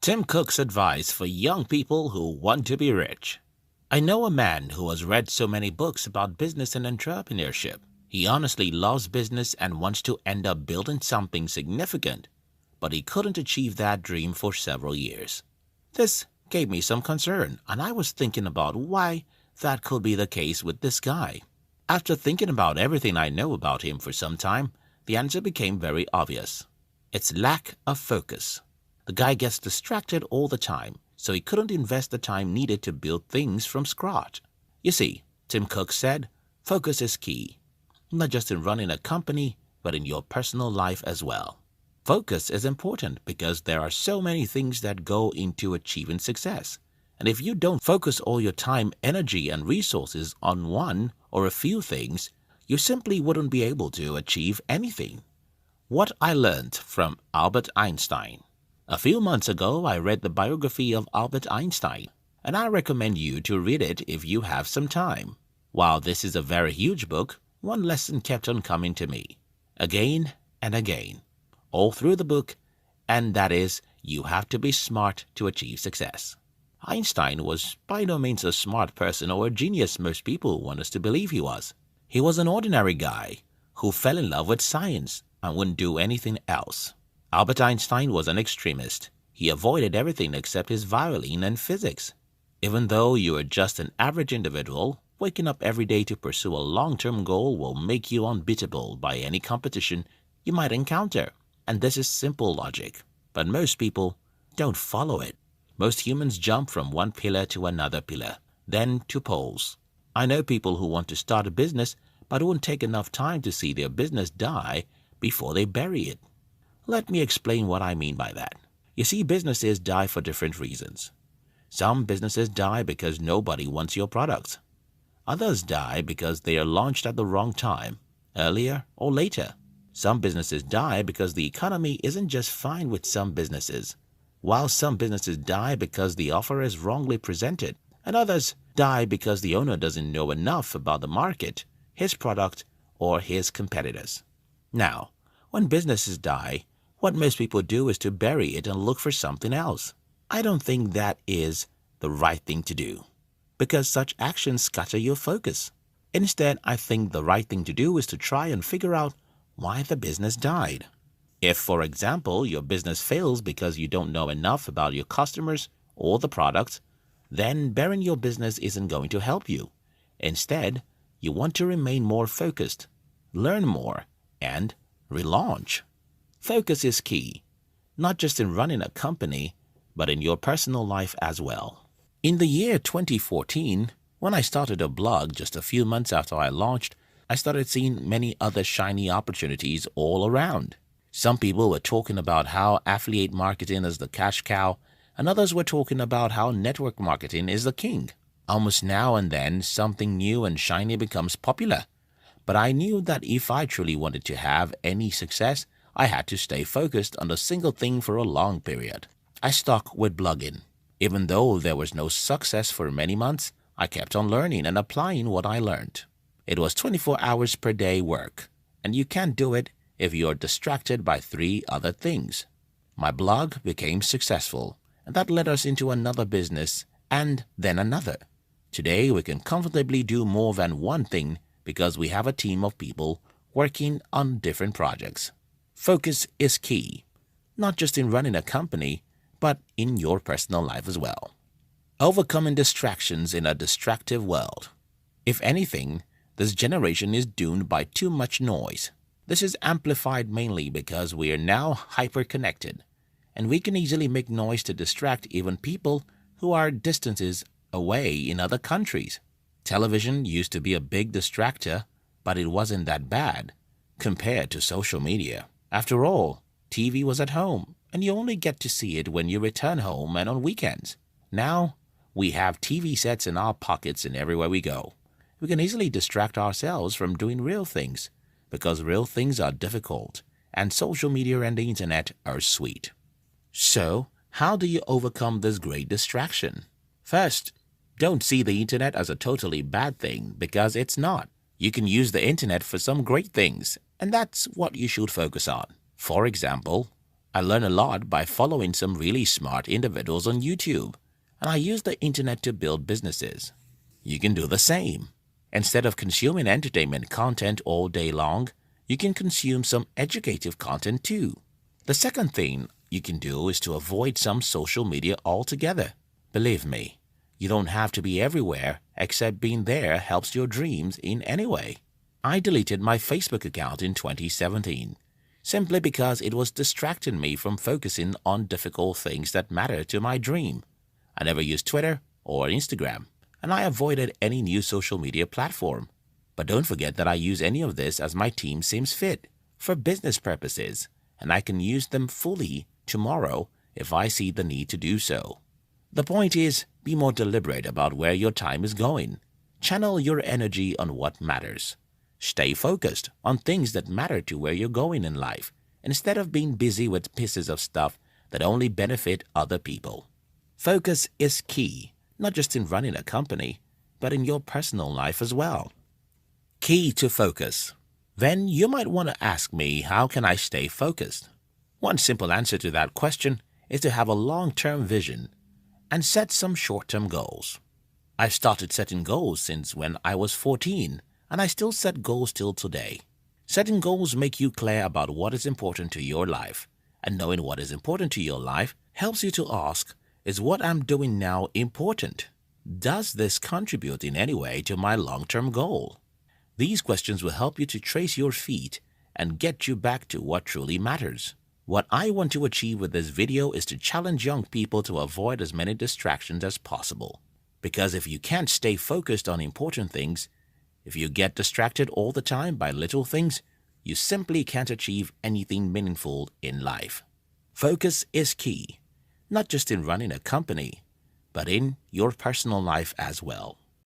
Tim Cook's advice for young people who want to be rich. I know a man who has read so many books about business and entrepreneurship. He honestly loves business and wants to end up building something significant, but he couldn't achieve that dream for several years. This gave me some concern, and I was thinking about why that could be the case with this guy. After thinking about everything I know about him for some time, the answer became very obvious. It's lack of focus. The guy gets distracted all the time, so he couldn't invest the time needed to build things from scratch. You see, Tim Cook said, focus is key, not just in running a company, but in your personal life as well. Focus is important because there are so many things that go into achieving success. And if you don't focus all your time, energy, and resources on one or a few things, you simply wouldn't be able to achieve anything. What I learned from Albert Einstein. A few months ago, I read the biography of Albert Einstein, and I recommend you to read it if you have some time. While this is a very huge book, one lesson kept on coming to me, again and again, all through the book, and that is, you have to be smart to achieve success. Einstein was by no means a smart person or a genius most people want us to believe he was. He was an ordinary guy who fell in love with science and wouldn't do anything else. Albert Einstein was an extremist. He avoided everything except his violin and physics. Even though you are just an average individual, waking up every day to pursue a long-term goal will make you unbeatable by any competition you might encounter. And this is simple logic, but most people don't follow it. Most humans jump from one pillar to another pillar, then to poles. I know people who want to start a business but won't take enough time to see their business die before they bury it. Let me explain what I mean by that. You see, businesses die for different reasons. Some businesses die because nobody wants your products. Others die because they are launched at the wrong time, earlier or later. Some businesses die because the economy isn't just fine with some businesses, while some businesses die because the offer is wrongly presented, and others die because the owner doesn't know enough about the market, his product, or his competitors. Now, when businesses die, what most people do is to bury it and look for something else. I don't think that is the right thing to do, because such actions scatter your focus. Instead, I think the right thing to do is to try and figure out why the business died. If, for example, your business fails because you don't know enough about your customers or the products, then burying your business isn't going to help you. Instead, you want to remain more focused, learn more, and relaunch. Focus is key, not just in running a company, but in your personal life as well. In the year 2014, when I started a blog just a few months after I launched, I started seeing many other shiny opportunities all around. Some people were talking about how affiliate marketing is the cash cow, and others were talking about how network marketing is the king. Almost now and then, something new and shiny becomes popular. But I knew that if I truly wanted to have any success, I had to stay focused on a single thing for a long period. I stuck with blogging. Even though there was no success for many months, I kept on learning and applying what I learned. It was 24 hours per day work, and you can't do it if you're distracted by 3 other things. My blog became successful, and that led us into another business and then another. Today, we can comfortably do more than one thing because we have a team of people working on different projects. Focus is key, not just in running a company, but in your personal life as well. Overcoming distractions in a distractive world. If anything, this generation is doomed by too much noise. This is amplified mainly because we are now hyper-connected, and we can easily make noise to distract even people who are distances away in other countries. Television used to be a big distractor, but it wasn't that bad compared to social media. After all, TV was at home, and you only get to see it when you return home and on weekends. Now, we have TV sets in our pockets and everywhere we go. We can easily distract ourselves from doing real things, because real things are difficult, and social media and the internet are sweet. So, how do you overcome this great distraction? First, don't see the internet as a totally bad thing, because it's not. You can use the internet for some great things, and that's what you should focus on. For example, I learn a lot by following some really smart individuals on YouTube, and I use the internet to build businesses. You can do the same. Instead of consuming entertainment content all day long, you can consume some educative content too. The second thing you can do is to avoid some social media altogether. Believe me, you don't have to be everywhere, except being there helps your dreams in any way. I deleted my Facebook account in 2017, simply because it was distracting me from focusing on difficult things that matter to my dream. I never used Twitter or Instagram, and I avoided any new social media platform. But don't forget that I use any of this as my team seems fit, for business purposes, and I can use them fully tomorrow if I see the need to do so. The point is, be more deliberate about where your time is going. Channel your energy on what matters. Stay focused on things that matter to where you're going in life, instead of being busy with pieces of stuff that only benefit other people. Focus is key, not just in running a company, but in your personal life as well. Key to focus. Then you might want to ask me, how can I stay focused? One simple answer to that question is to have a long-term vision and set some short-term goals. I've started setting goals since when I was 14, and I still set goals till today. Setting goals make you clear about what is important to your life, and knowing what is important to your life helps you to ask, is what I'm doing now important? Does this contribute in any way to my long-term goal? These questions will help you to trace your feet and get you back to what truly matters. What I want to achieve with this video is to challenge young people to avoid as many distractions as possible. Because if you can't stay focused on important things, if you get distracted all the time by little things, you simply can't achieve anything meaningful in life. Focus is key, not just in running a company, but in your personal life as well.